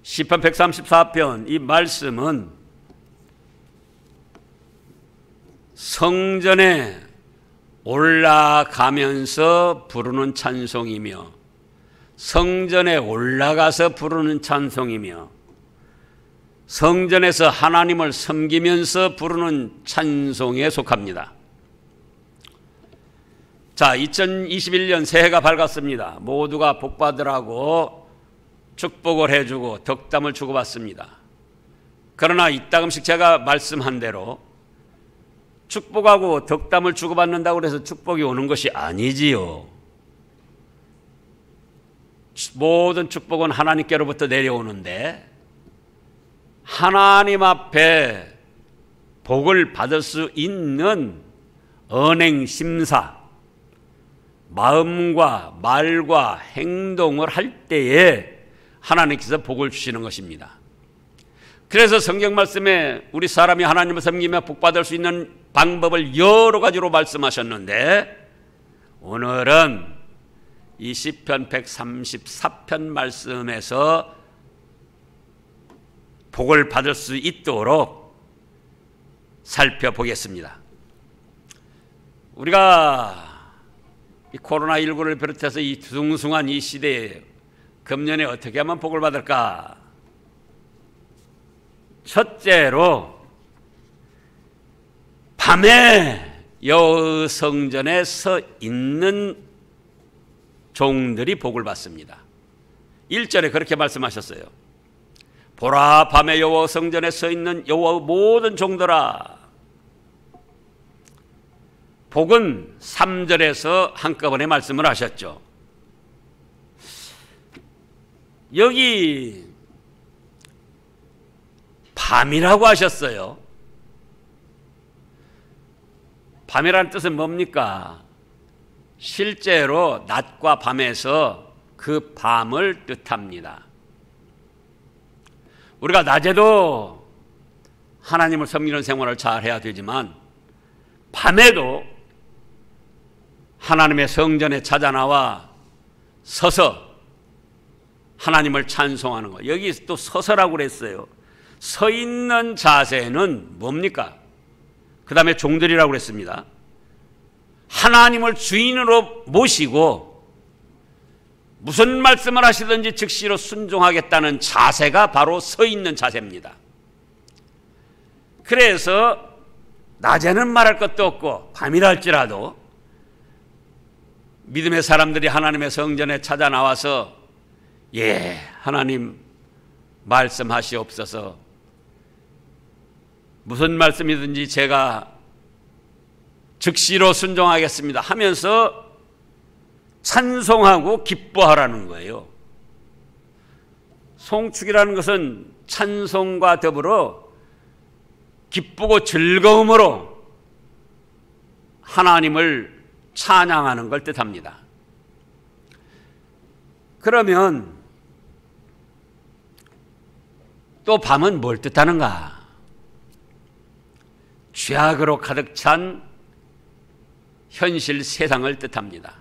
시편 134편 이 말씀은 성전에 올라가면서 부르는 찬송이며 성전에 올라가서 부르는 찬송이며 성전에서 하나님을 섬기면서 부르는 찬송에 속합니다. 자, 2021년 새해가 밝았습니다. 모두가 복받으라고 축복을 해주고 덕담을 주고받습니다. 그러나 이따금씩 제가 말씀한 대로 축복하고 덕담을 주고받는다고 해서 축복이 오는 것이 아니지요. 모든 축복은 하나님께로부터 내려오는데 하나님 앞에 복을 받을 수 있는 언행심사, 마음과 말과 행동을 할 때에 하나님께서 복을 주시는 것입니다. 그래서 성경 말씀에 우리 사람이 하나님을 섬기며 복받을 수 있는 방법을 여러 가지로 말씀하셨는데 오늘은 이 시편 134편 말씀에서 복을 받을 수 있도록 살펴보겠습니다. 우리가 이 코로나19를 비롯해서 이 숭숭한 이 시대에 금년에 어떻게 하면 복을 받을까? 첫째로 밤에 여호와 성전에 서 있는 종들이 복을 받습니다. 1절에 그렇게 말씀하셨어요. 보라, 밤에 여호와 성전에 서 있는 여호와 모든 종들아. 복은 3절에서 한꺼번에 말씀을 하셨죠. 여기 밤이라고 하셨어요. 밤이라는 뜻은 뭡니까? 실제로 낮과 밤에서 그 밤을 뜻합니다. 우리가 낮에도 하나님을 섬기는 생활을 잘 해야 되지만 밤에도 하나님의 성전에 찾아 나와 서서 하나님을 찬송하는 것. 여기 또 서서라고 그랬어요. 서 있는 자세는 뭡니까? 그 다음에 종들이라고 그랬습니다. 하나님을 주인으로 모시고 무슨 말씀을 하시든지 즉시로 순종하겠다는 자세가 바로 서 있는 자세입니다. 그래서 낮에는 말할 것도 없고 밤이라 할지라도 믿음의 사람들이 하나님의 성전에 찾아 나와서 하나님 말씀하시옵소서, 무슨 말씀이든지 제가 즉시로 순종하겠습니다 하면서 찬송하고 기뻐하라는 거예요. 송축이라는 것은 찬송과 더불어 기쁘고 즐거움으로 하나님을 찬양하는 걸 뜻합니다. 그러면 또 밤은 뭘 뜻하는가? 죄악으로 가득 찬 현실 세상을 뜻합니다.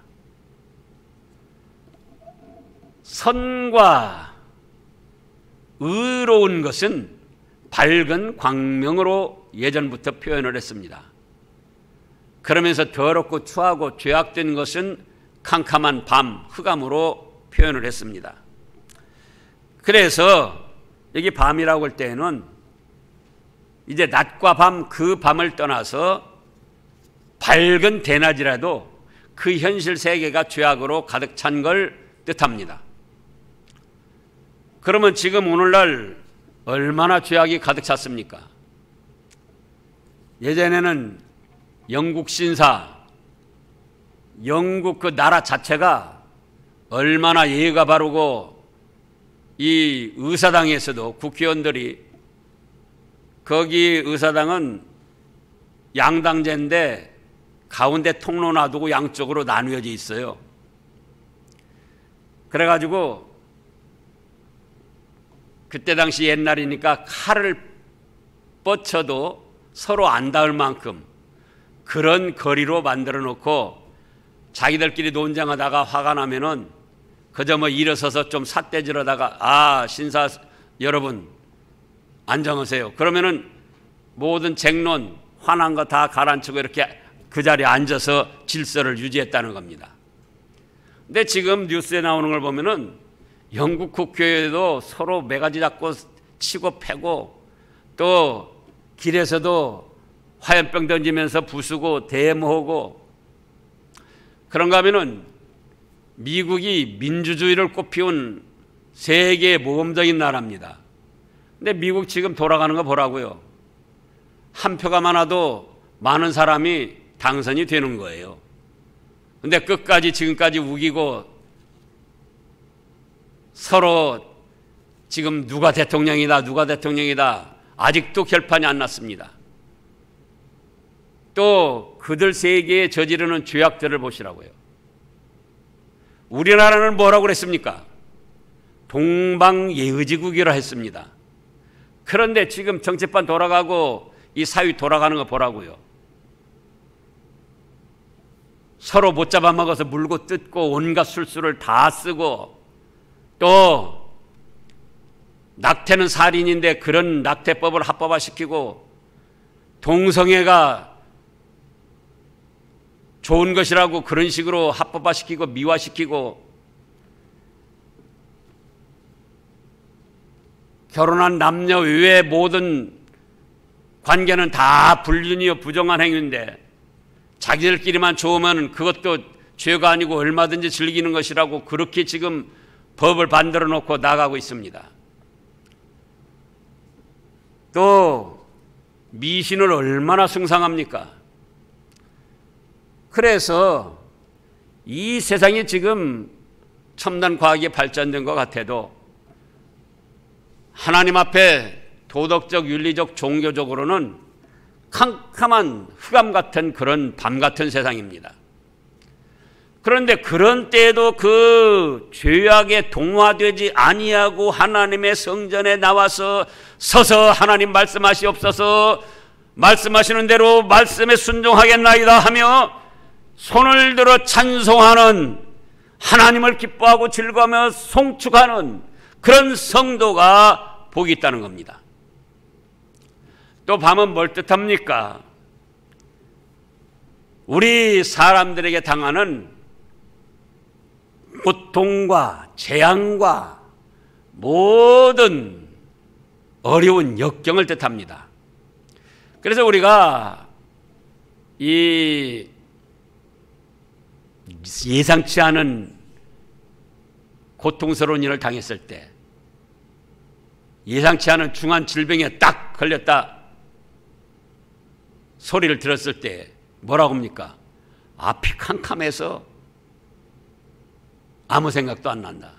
선과 의로운 것은 밝은 광명으로 예전부터 표현을 했습니다. 그러면서 더럽고 추하고 죄악된 것은 캄캄한 밤, 흑암으로 표현을 했습니다. 그래서 여기 밤이라고 할 때에는 이제 낮과 밤, 그 밤을 떠나서 밝은 대낮이라도 그 현실 세계가 죄악으로 가득 찬 걸 뜻합니다. 그러면 지금 오늘날 얼마나 죄악이 가득 찼습니까? 예전에는 영국 신사, 영국 그 나라 자체가 얼마나 예의가 바르고 이 의사당에서도 국회의원들이, 거기 의사당은 양당제인데 가운데 통로 놔두고 양쪽으로 나누어져 있어요. 그래가지고 그때 당시 옛날이니까 칼을 뻗쳐도 서로 안 닿을 만큼 그런 거리로 만들어 놓고 자기들끼리 논쟁하다가 화가 나면은 그저 뭐 일어서서 좀 삿대질하다가 신사 여러분 안정하세요. 그러면은 모든 쟁론, 화난 거 다 가라앉히고 이렇게 그 자리에 앉아서 질서를 유지했다는 겁니다. 근데 지금 뉴스에 나오는 걸 보면은 영국 국회에도 서로 매가지 잡고 치고 패고 또 길에서도 화염병 던지면서 부수고 데모하고 그런가 하면은 미국이 민주주의를 꽃피운 세계의 모범적인 나라입니다. 근데 미국 지금 돌아가는 거 보라고요. 한 표가 많아도 많은 사람이 당선이 되는 거예요. 근데 끝까지 지금까지 우기고 서로 지금 누가 대통령이다 아직도 결판이 안 났습니다. 또 그들 세계에 저지르는 죄악들을 보시라고요. 우리나라는 뭐라고 그랬습니까? 동방예의지국이라 했습니다. 그런데 지금 정치판 돌아가고 이 사회 돌아가는 거 보라고요. 서로 못 잡아먹어서 물고 뜯고 온갖 술수를 다 쓰고 또 낙태는 살인인데 그런 낙태법을 합법화시키고 동성애가 좋은 것이라고 그런 식으로 합법화시키고 미화시키고 결혼한 남녀 외의 모든 관계는 다 불륜이요 부정한 행위인데 자기들끼리만 좋으면 그것도 죄가 아니고 얼마든지 즐기는 것이라고 그렇게 지금 법을 만들어 놓고 나가고 있습니다. 또 미신을 얼마나 숭상합니까? 그래서 이 세상이 지금 첨단 과학이 발전된 것 같아도 하나님 앞에 도덕적, 윤리적, 종교적으로는 캄캄한 흑암 같은 그런 밤 같은 세상입니다. 그런데 그런 때에도 그 죄악에 동화되지 아니하고 하나님의 성전에 나와서 서서 하나님 말씀하시옵소서 말씀하시는 대로 말씀에 순종하겠나이다 하며 손을 들어 찬송하는 하나님을 기뻐하고 즐거워하며 송축하는 그런 성도가 복이 있다는 겁니다. 또 밤은 뭘 뜻합니까? 우리 사람들에게 당하는 고통과 재앙과 모든 어려운 역경을 뜻합니다. 그래서 우리가 이 예상치 않은 고통스러운 일을 당했을 때 예상치 않은 중한 질병에 딱 걸렸다 소리를 들었을 때 뭐라고 합니까? 앞이 캄캄해서 아무 생각도 안 난다.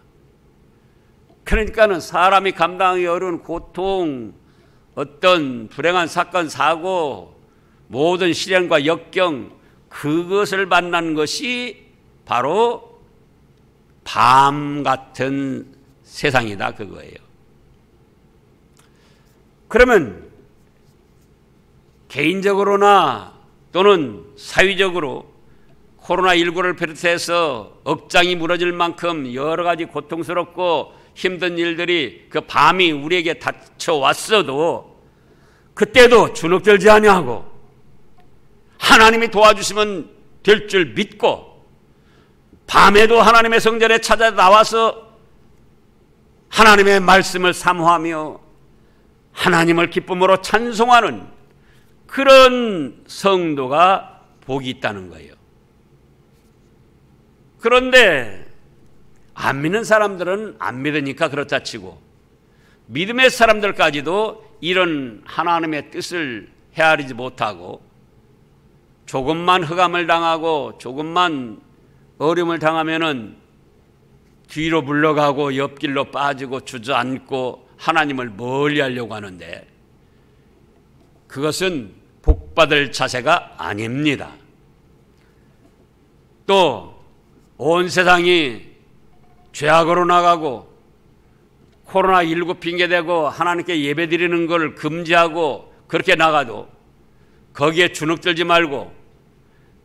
그러니까는 사람이 감당하기 어려운 고통, 어떤 불행한 사건, 사고, 모든 시련과 역경, 그것을 만난 것이 바로 밤 같은 세상이다 그거예요. 그러면 개인적으로나 또는 사회적으로 코로나19를 비롯해서 억장이 무너질 만큼 여러 가지 고통스럽고 힘든 일들이 그 밤이 우리에게 닥쳐왔어도 그때도 주눅들지 아니하고 하나님이 도와주시면 될 줄 믿고 밤에도 하나님의 성전에 찾아 나와서 하나님의 말씀을 사모하며 하나님을 기쁨으로 찬송하는 그런 성도가 복이 있다는 거예요. 그런데 안 믿는 사람들은 안 믿으니까 그렇다 치고 믿음의 사람들까지도 이런 하나님의 뜻을 헤아리지 못하고 조금만 흑암을 당하고 조금만 어려움을 당하면은 뒤로 물러가고 옆길로 빠지고 주저앉고 하나님을 멀리 하려고 하는데 그것은 복받을 자세가 아닙니다. 또 온 세상이 죄악으로 나가고 코로나19 핑계대고 하나님께 예배드리는 걸 금지하고 그렇게 나가도 거기에 주눅들지 말고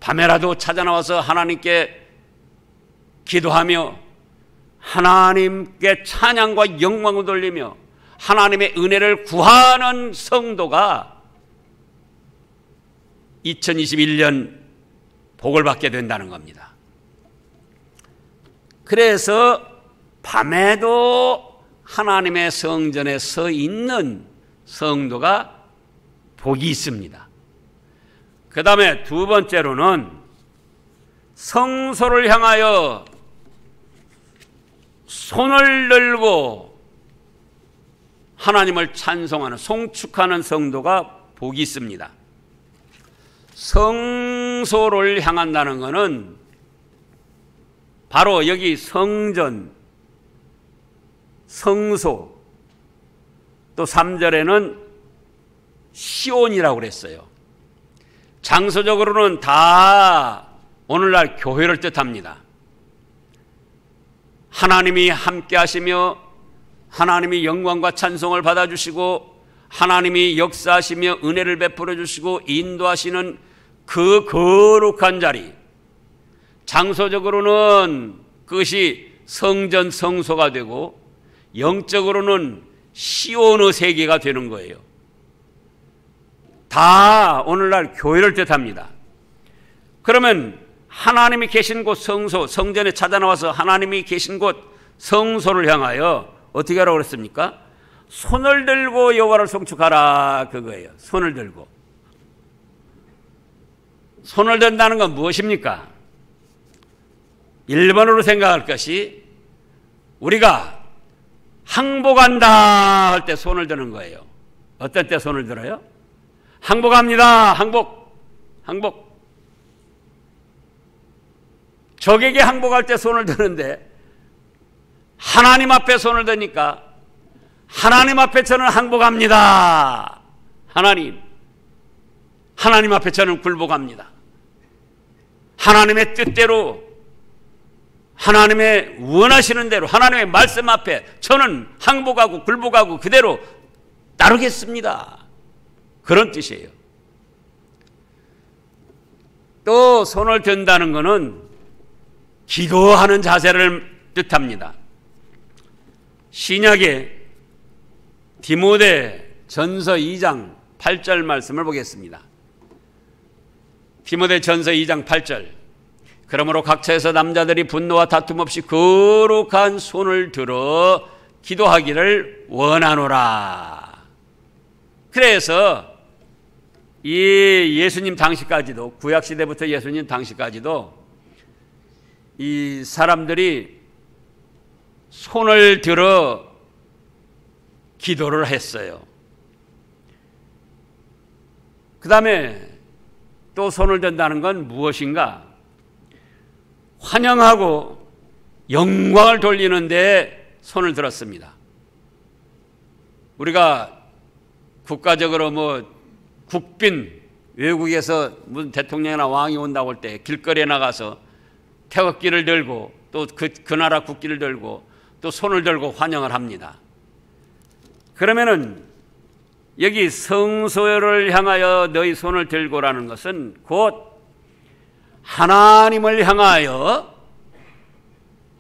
밤에라도 찾아 나와서 하나님께 기도하며 하나님께 찬양과 영광을 돌리며 하나님의 은혜를 구하는 성도가 2021년 복을 받게 된다는 겁니다. 그래서 밤에도 하나님의 성전에 서 있는 성도가 복이 있습니다. 그 다음에 두 번째로는 성소를 향하여 손을 들고 하나님을 찬송하는, 송축하는 성도가 복이 있습니다. 성소를 향한다는 것은 바로 여기 성전, 성소, 또 3절에는 시온이라고 그랬어요. 장소적으로는 다 오늘날 교회를 뜻합니다. 하나님이 함께 하시며 하나님이 영광과 찬송을 받아주시고 하나님이 역사하시며 은혜를 베풀어 주시고 인도하시는 그 거룩한 자리, 장소적으로는 그것이 성전 성소가 되고 영적으로는 시온의 세계가 되는 거예요. 다 오늘날 교회를 뜻합니다. 그러면 하나님이 계신 곳 성소, 성전에 찾아 나와서 하나님이 계신 곳 성소를 향하여 어떻게 하라고 그랬습니까? 손을 들고 여호와를 송축하라, 그거예요. 손을 들고. 손을 든다는 건 무엇입니까? 1번으로 생각할 것이 우리가 항복한다 할 때 손을 드는 거예요. 어떤 때 손을 들어요? 항복합니다. 항복. 적에게 항복할 때 손을 드는데 하나님 앞에 손을 드니까 하나님 앞에 저는 항복합니다. 하나님 앞에 저는 굴복합니다. 하나님의 뜻대로, 하나님의 원하시는 대로, 하나님의 말씀 앞에 저는 항복하고 굴복하고 그대로 따르겠습니다. 그런 뜻이에요. 또 손을 든다는 것은 기도하는 자세를 뜻합니다. 신약의 디모데 전서 2장 8절 말씀을 보겠습니다. 디모데 전서 2장 8절. 그러므로 각처에서 남자들이 분노와 다툼 없이 거룩한 손을 들어 기도하기를 원하노라. 그래서 이 예수님 당시까지도, 구약시대부터 예수님 당시까지도 이 사람들이 손을 들어 기도를 했어요. 그 다음에 또 손을 든다는 건 무엇인가? 환영하고 영광을 돌리는데 손을 들었습니다. 우리가 국가적으로 국빈, 외국에서 무슨 대통령이나 왕이 온다고 할 때 길거리에 나가서 태극기를 들고 또 그 나라 국기를 들고 또 손을 들고 환영을 합니다. 그러면은 여기 성소를 향하여 너희 손을 들고라는 것은 곧 하나님을 향하여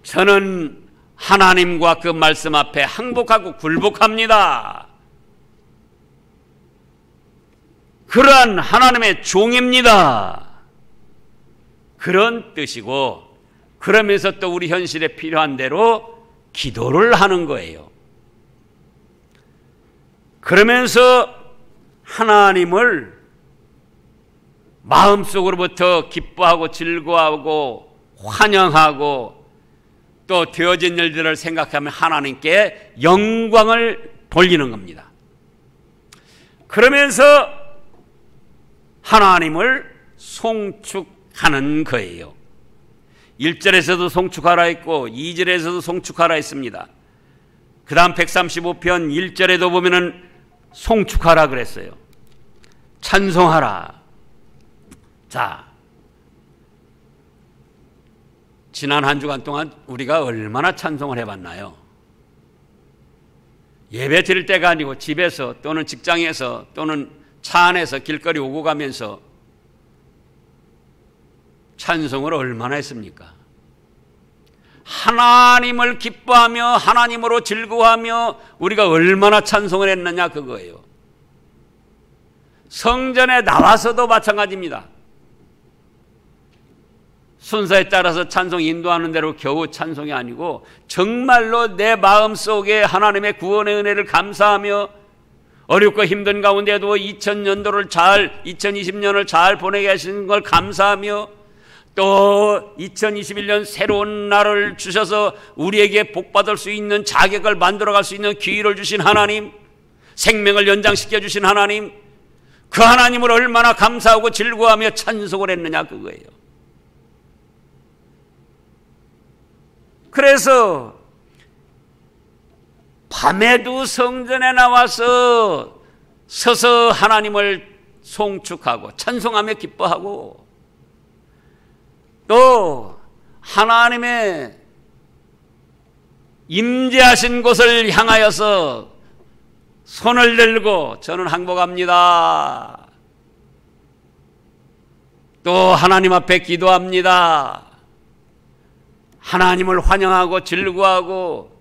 저는 하나님과 그 말씀 앞에 항복하고 굴복합니다. 그러한 하나님의 종입니다. 그런 뜻이고, 그러면서 또 우리 현실에 필요한 대로 기도를 하는 거예요. 그러면서 하나님을 마음속으로부터 기뻐하고 즐거워하고 환영하고 또 되어진 일들을 생각하면 하나님께 영광을 돌리는 겁니다. 그러면서 하나님을 송축하는 거예요. 1절에서도 송축하라 했고 2절에서도 송축하라 했습니다. 그 다음 135편 1절에도 보면은 송축하라 그랬어요. 찬송하라. 자, 지난 한 주간 동안 우리가 얼마나 찬송을 해봤나요? 예배 드릴 때가 아니고 집에서 또는 직장에서 또는 차 안에서 길거리 오고 가면서 찬송을 얼마나 했습니까? 하나님을 기뻐하며 하나님으로 즐거워하며 우리가 얼마나 찬송을 했느냐 그거예요. 성전에 나와서도 마찬가지입니다. 순서에 따라서 찬송 인도하는 대로 겨우 찬송이 아니고 정말로 내 마음속에 하나님의 구원의 은혜를 감사하며 어렵고 힘든 가운데도 2020년을 잘 보내게 하시는 걸 감사하며 또 2021년 새로운 날을 주셔서 우리에게 복받을 수 있는 자격을 만들어갈 수 있는 기회를 주신 하나님, 생명을 연장시켜 주신 하나님, 그 하나님을 얼마나 감사하고 즐거워하며 찬송을 했느냐 그거예요. 그래서 밤에도 성전에 나와서 서서 하나님을 송축하고 찬송하며 기뻐하고 또 하나님의 임재하신 곳을 향하여서 손을 들고 저는 항복합니다. 또 하나님 앞에 기도합니다. 하나님을 환영하고 즐거워하고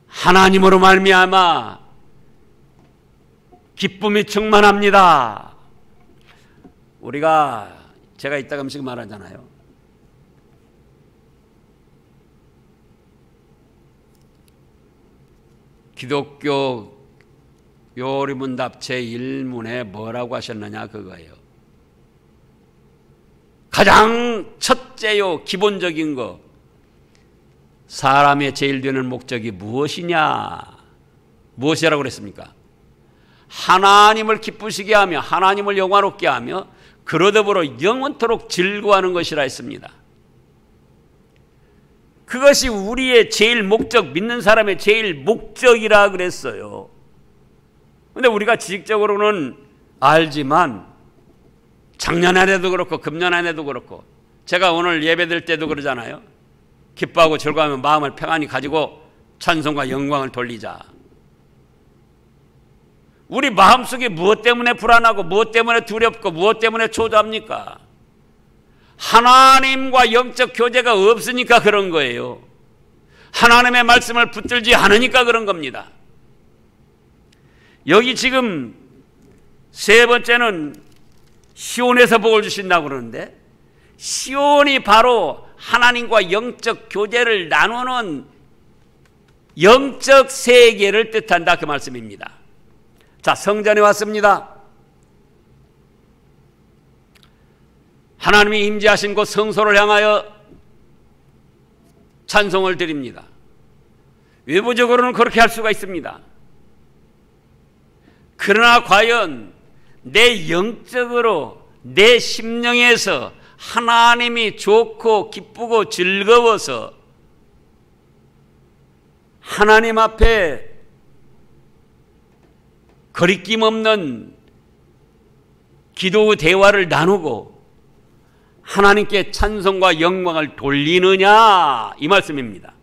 하나님으로 말미암아 기쁨이 충만합니다. 제가 이따가 음식 말하잖아요. 기독교 요리문답 제1문에 뭐라고 하셨느냐 그거예요. 가장 첫째요 기본적인 거, 사람의 제일 되는 목적이 무엇이냐? 무엇이라고 그랬습니까? 하나님을 기쁘시게 하며 하나님을 영화롭게 하며 그러더불어 영원토록 즐거워하는 것이라 했습니다. 그것이 우리의 제일 목적, 믿는 사람의 제일 목적이라 그랬어요. 그런데 우리가 지식적으로는 알지만 작년 안에도 그렇고 금년 안에도 그렇고 제가 오늘 예배드릴 때도 그러잖아요. 기뻐하고 즐거워하며 마음을 평안히 가지고 찬송과 영광을 돌리자. 우리 마음속에 무엇 때문에 불안하고 무엇 때문에 두렵고 무엇 때문에 초조합니까? 하나님과 영적 교제가 없으니까 그런 거예요. 하나님의 말씀을 붙들지 않으니까 그런 겁니다. 여기 지금 세 번째는 시온에서 복을 주신다고 그러는데 시온이 바로 하나님과 영적 교제를 나누는 영적 세계를 뜻한다 그 말씀입니다. 자, 성전에 왔습니다. 하나님이 임재하신 곳 성소를 향하여 찬송을 드립니다. 외부적으로는 그렇게 할 수가 있습니다. 그러나 과연 내 영적으로 내 심령에서 하나님이 좋고 기쁘고 즐거워서 하나님 앞에 거리낌 없는 기도 대화를 나누고 하나님께 찬송과 영광을 돌리느냐 이 말씀입니다.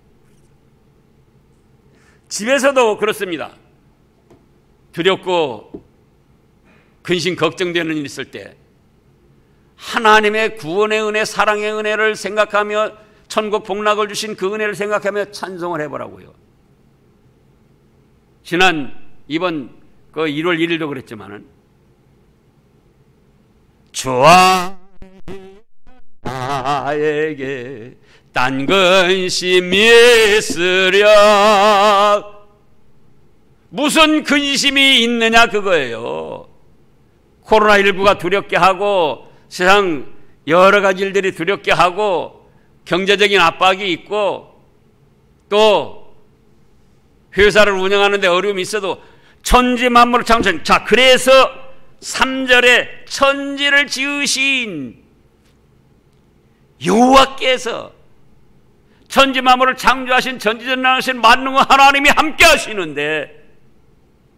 집에서도 그렇습니다. 두렵고 근심 걱정되는 일 있을 때 하나님의 구원의 은혜, 사랑의 은혜를 생각하며 천국 복락을 주신 그 은혜를 생각하며 찬송을 해보라고요. 이번 1월 1일도 그랬지만은 주와 나에게 딴 근심이 있으랴. 무슨 근심이 있느냐 그거예요. 코로나19가 두렵게 하고 세상 여러 가지 일들이 두렵게 하고 경제적인 압박이 있고 또 회사를 운영하는 데 어려움이 있어도 천지 만물을 창조한, 자, 그래서 3절에 천지를 지으신 여호와께서 천지 만물을 창조하신 전지전능하신 만능의 하나님이 함께 하시는데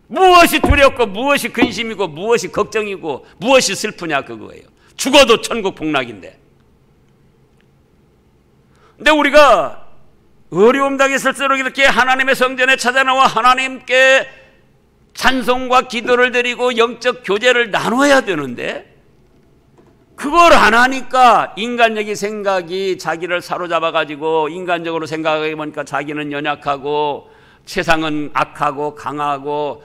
무엇이 두렵고 무엇이 근심이고 무엇이 걱정이고 무엇이 슬프냐 그거예요. 죽어도 천국 복락인데. 근데 우리가 어려움 당했을수록 이렇게 하나님의 성전에 찾아나와 하나님께 찬송과 기도를 드리고 영적 교제를 나눠야 되는데 그걸 안 하니까 인간적인 생각이 자기를 사로잡아 가지고 인간적으로 생각해 보니까 자기는 연약하고 세상은 악하고 강하고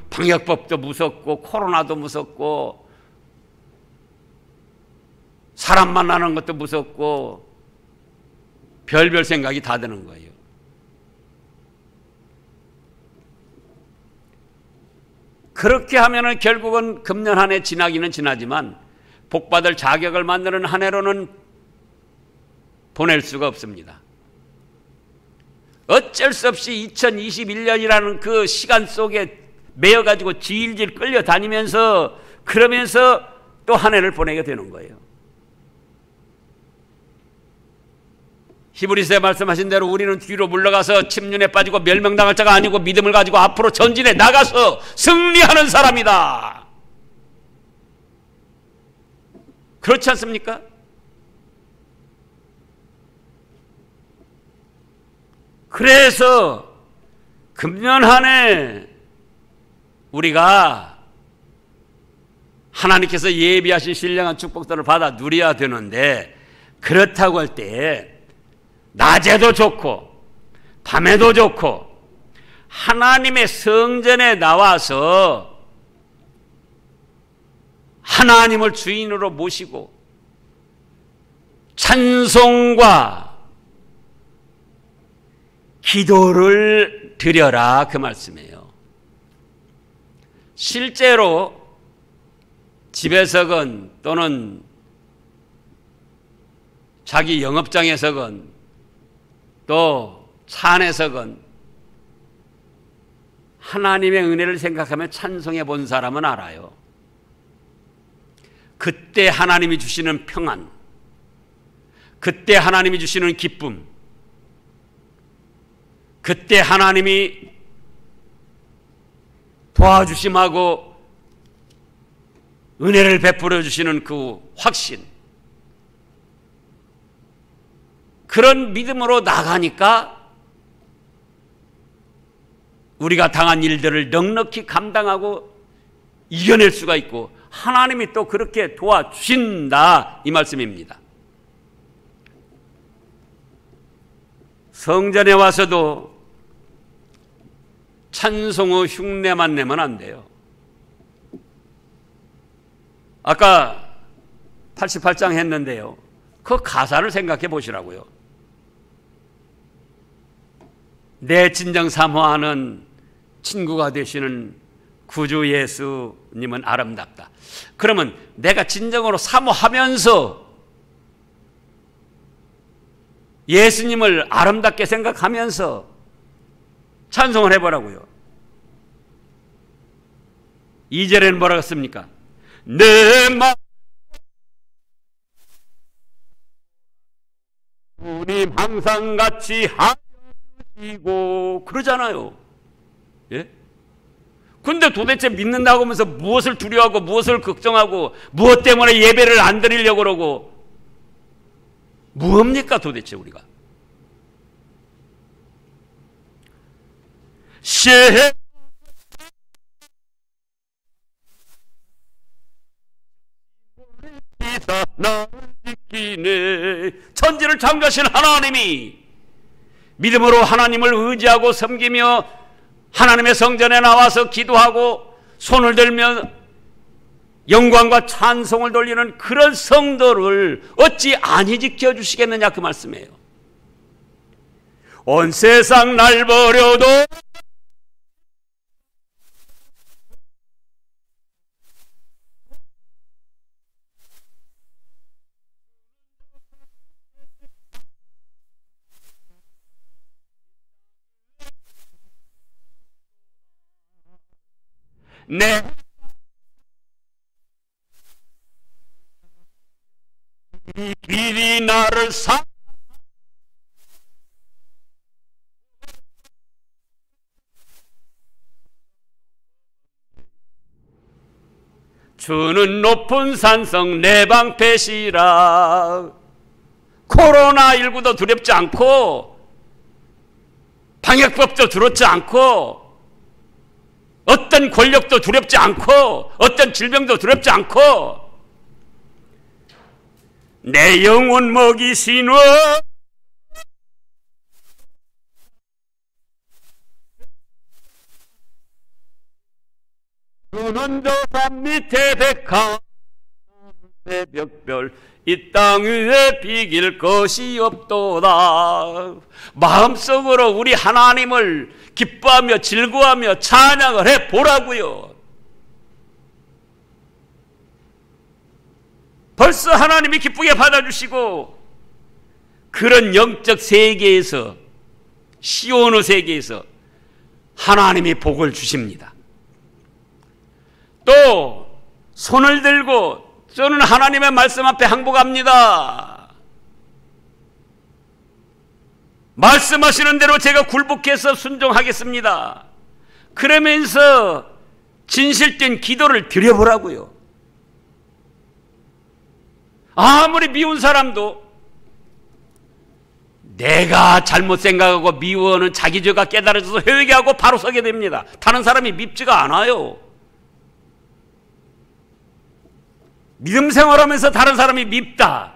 방역법도 무섭고 코로나도 무섭고 사람 만나는 것도 무섭고 별별 생각이 다 드는 거예요. 그렇게 하면은 결국은 금년 한 해 지나기는 지나지만 복받을 자격을 만드는 한 해로는 보낼 수가 없습니다. 어쩔 수 없이 2021년이라는 그 시간 속에 매여가지고 질질 끌려다니면서 그러면서 또 한 해를 보내게 되는 거예요. 히브리서에 말씀하신 대로 우리는 뒤로 물러가서 침륜에 빠지고 멸망당할 자가 아니고 믿음을 가지고 앞으로 전진해 나가서 승리하는 사람이다. 그렇지 않습니까? 그래서 금년 한 해 우리가 하나님께서 예비하신 신령한 축복들을 받아 누려야 되는데, 그렇다고 할 때 낮에도 좋고 밤에도 좋고 하나님의 성전에 나와서 하나님을 주인으로 모시고 찬송과 기도를 드려라, 그 말씀이에요. 실제로 집에서건 또는 자기 영업장에서건 또 차 안에서건 하나님의 은혜를 생각하며 찬송해 본 사람은 알아요. 그때 하나님이 주시는 평안, 그때 하나님이 주시는 기쁨, 그때 하나님이 도와주심하고 은혜를 베풀어 주시는 그 확신, 그런 믿음으로 나가니까 우리가 당한 일들을 넉넉히 감당하고 이겨낼 수가 있고 하나님이 또 그렇게 도와주신다, 이 말씀입니다. 성전에 와서도 찬송의 흉내만 내면 안 돼요. 아까 88장 했는데요, 그 가사를 생각해 보시라고요. 내 진정 사모하는 친구가 되시는 구주 예수님은 아름답다. 그러면 내가 진정으로 사모하면서 예수님을 아름답게 생각하면서 찬송을 해보라고요. 2절에는 뭐라고 했습니까? 내 마음 주님 항상 같이 하시고 그러잖아요. 예? 근데 도대체 믿는다고 하면서 무엇을 두려워하고 무엇을 걱정하고 무엇 때문에 예배를 안 드리려고 그러고 무엇입니까 도대체 우리가? 나를 지키네. 천지를 창조하신 하나님이 믿음으로 하나님을 의지하고 섬기며 하나님의 성전에 나와서 기도하고 손을 들며 영광과 찬송을 돌리는 그런 성도를 어찌 안히 지켜주시겠느냐, 그 말씀이에요. 온 세상 날 버려도 내 길이 나를 주는 높은 산성 내 방패시라. 코로나19도 두렵지 않고 방역법도 두렵지 않고 어떤 권력도 두렵지 않고 어떤 질병도 두렵지 않고 내 영혼 먹이시노 너는 저 산 밑에 백합 새벽별 이 땅 위에 비길 것이 없도다. 마음속으로 우리 하나님을 기뻐하며 즐거워하며 찬양을 해보라고요. 벌써 하나님이 기쁘게 받아주시고 그런 영적 세계에서 시온의 세계에서 하나님이 복을 주십니다. 또 손을 들고 저는 하나님의 말씀 앞에 항복합니다. 말씀하시는 대로 제가 굴복해서 순종하겠습니다. 그러면서 진실된 기도를 드려보라고요. 아무리 미운 사람도 내가 잘못 생각하고 미워하는 자기 죄가 깨달아져서 회개하고 바로 서게 됩니다. 다른 사람이 밉지가 않아요. 믿음 생활하면서 다른 사람이 밉다.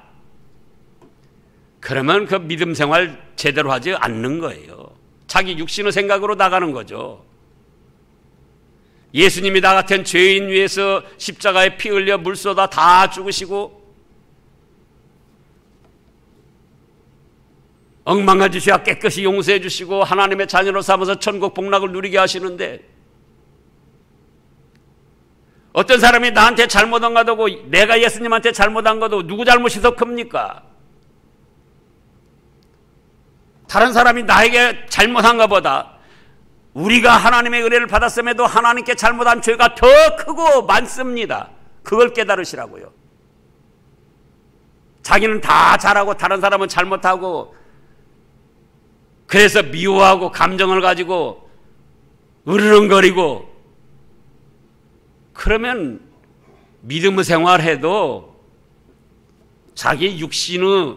그러면 그 믿음 생활 제대로 하지 않는 거예요. 자기 육신의 생각으로 나가는 거죠. 예수님이 나 같은 죄인 위해서 십자가에 피 흘려 물 쏟아 다 죽으시고 억망한 죄와 깨끗이 용서해 주시고 하나님의 자녀로 삼아서 천국 복락을 누리게 하시는데 어떤 사람이 나한테 잘못한 거고 내가 예수님한테 잘못한 거도 누구 잘못이 더 큽니까? 다른 사람이 나에게 잘못한 것보다 우리가 하나님의 은혜를 받았음에도 하나님께 잘못한 죄가 더 크고 많습니다. 그걸 깨달으시라고요. 자기는 다 잘하고 다른 사람은 잘못하고 그래서 미워하고 감정을 가지고 으르렁거리고 그러면 믿음의 생활해도 자기 육신의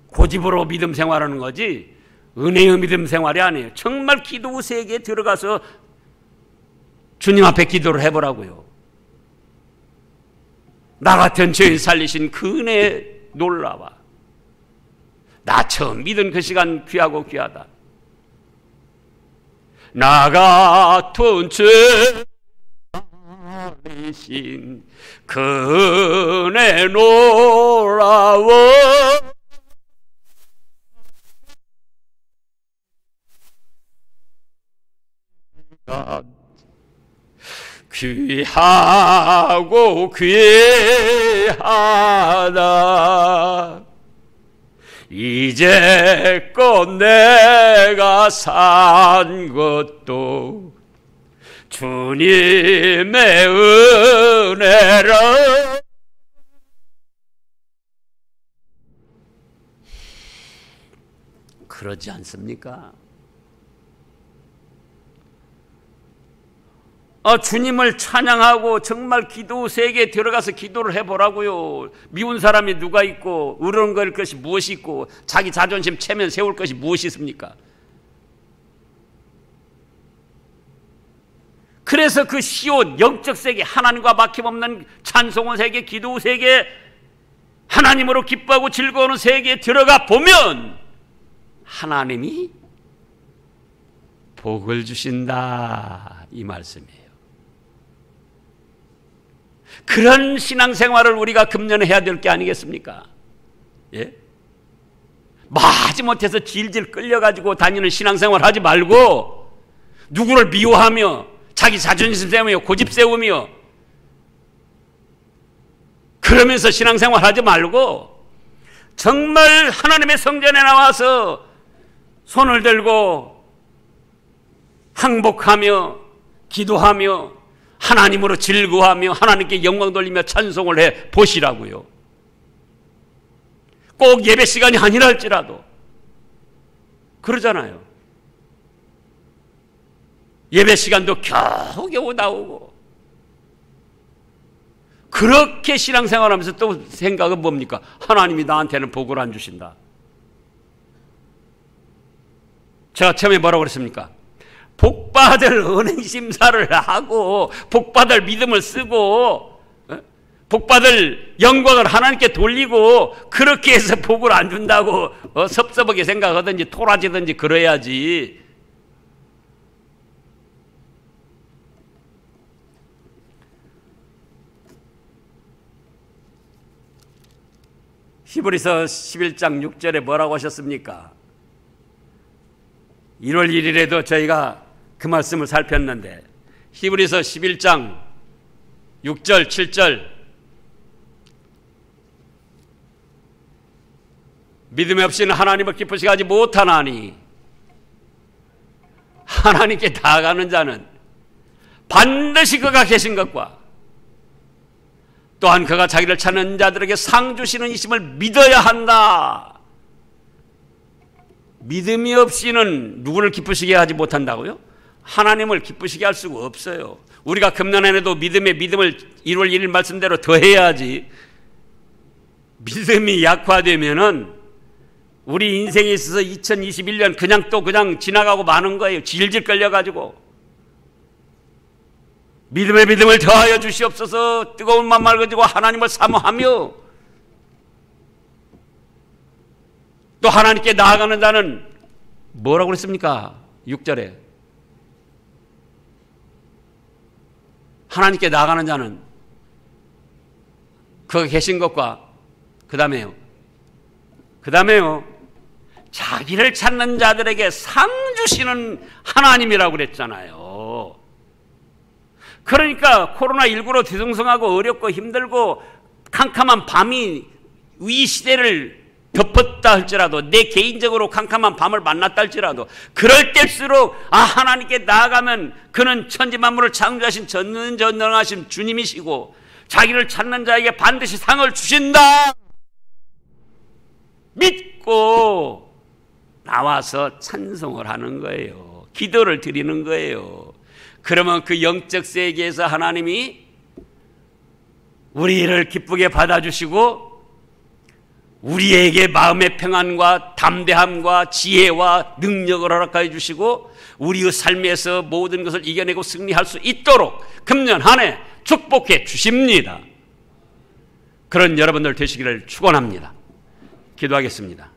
고집으로 믿음 생활하는 거지 은혜의 믿음 생활이 아니에요. 정말 기도 세계에 들어가서 주님 앞에 기도를 해보라고요. 나 같은 죄인 살리신 그 은혜에 놀라와. 나 처음 믿은 그 시간 귀하고 귀하다. 나 같은 죄 살리신 그 은혜 놀라워. 귀하고 귀하다. 이제껏 내가 산 것도 주님의 은혜라. 그러지 않습니까? 주님을 찬양하고 정말 기도 세계에 들어가서 기도를 해보라고요. 미운 사람이 누가 있고 으르렁거릴 것이 무엇이 있고 자기 자존심 체면 세울 것이 무엇이 있습니까? 그래서 그 시온 영적 세계 하나님과 막힘없는 찬송의 세계 기도 세계 하나님으로 기뻐하고 즐거워하는 세계에 들어가 보면 하나님이 복을 주신다 이 말씀이에요. 그런 신앙생활을 우리가 금년에 해야 될 게 아니겠습니까? 예? 마지못해서 질질 끌려가지고 다니는 신앙생활 하지 말고 누구를 미워하며 자기 자존심 세우며 고집 세우며 그러면서 신앙생활 하지 말고 정말 하나님의 성전에 나와서 손을 들고 항복하며 기도하며 하나님으로 즐거워하며 하나님께 영광 돌리며 찬송을 해 보시라고요. 꼭 예배 시간이 아니라 할지라도 그러잖아요. 예배 시간도 겨우겨우 나오고 그렇게 신앙생활하면서 또 생각은 뭡니까? 하나님이 나한테는 복을 안 주신다. 제가 처음에 뭐라고 그랬습니까? 복받을 은행심사를 하고 복받을 믿음을 쓰고 복받을 영광을 하나님께 돌리고 그렇게 해서 복을 안 준다고 섭섭하게 생각하든지 토라지든지 그래야지. 히브리서 11장 6절에 뭐라고 하셨습니까? 1월 1일에도 저희가 그 말씀을 살폈는데 히브리서 11장 6절 7절 믿음이 없이는 하나님을 기쁘시게 하지 못하나니 하나님께 나아가는 자는 반드시 그가 계신 것과 또한 그가 자기를 찾는 자들에게 상 주시는 이심을 믿어야 한다. 믿음이 없이는 누구를 기쁘시게 하지 못한다고요? 하나님을 기쁘시게 할 수가 없어요. 우리가 금년에도 믿음을 1월 1일 말씀대로 더해야지. 믿음이 약화되면은 우리 인생에 있어서 2021년 그냥 지나가고 마는 거예요. 질질 끌려가지고. 믿음의 믿음을 더하여 주시옵소서. 뜨거운 맘 맑아지고 하나님을 사모하며 또 하나님께 나아가는 자는 뭐라고 그랬습니까? 6절에 하나님께 나아가는 자는 그가 계신 것과 그 다음에요 자기를 찾는 자들에게 상 주시는 하나님이라고 그랬잖아요. 그러니까 코로나19로 뒤숭숭하고 어렵고 힘들고 캄캄한 밤이 이 시대를 덮었다 할지라도 내 개인적으로 캄캄한 밤을 만났다 할지라도 그럴 때일수록 하나님께 나아가면 그는 천지만물을 창조하신 전능하신 주님이시고 자기를 찾는 자에게 반드시 상을 주신다 믿고 나와서 찬송을 하는 거예요. 기도를 드리는 거예요. 그러면 그 영적 세계에서 하나님이 우리를 기쁘게 받아주시고 우리에게 마음의 평안과 담대함과 지혜와 능력을 허락하여 주시고 우리의 삶에서 모든 것을 이겨내고 승리할 수 있도록 금년 한 해 축복해 주십니다. 그런 여러분들 되시기를 축원합니다. 기도하겠습니다.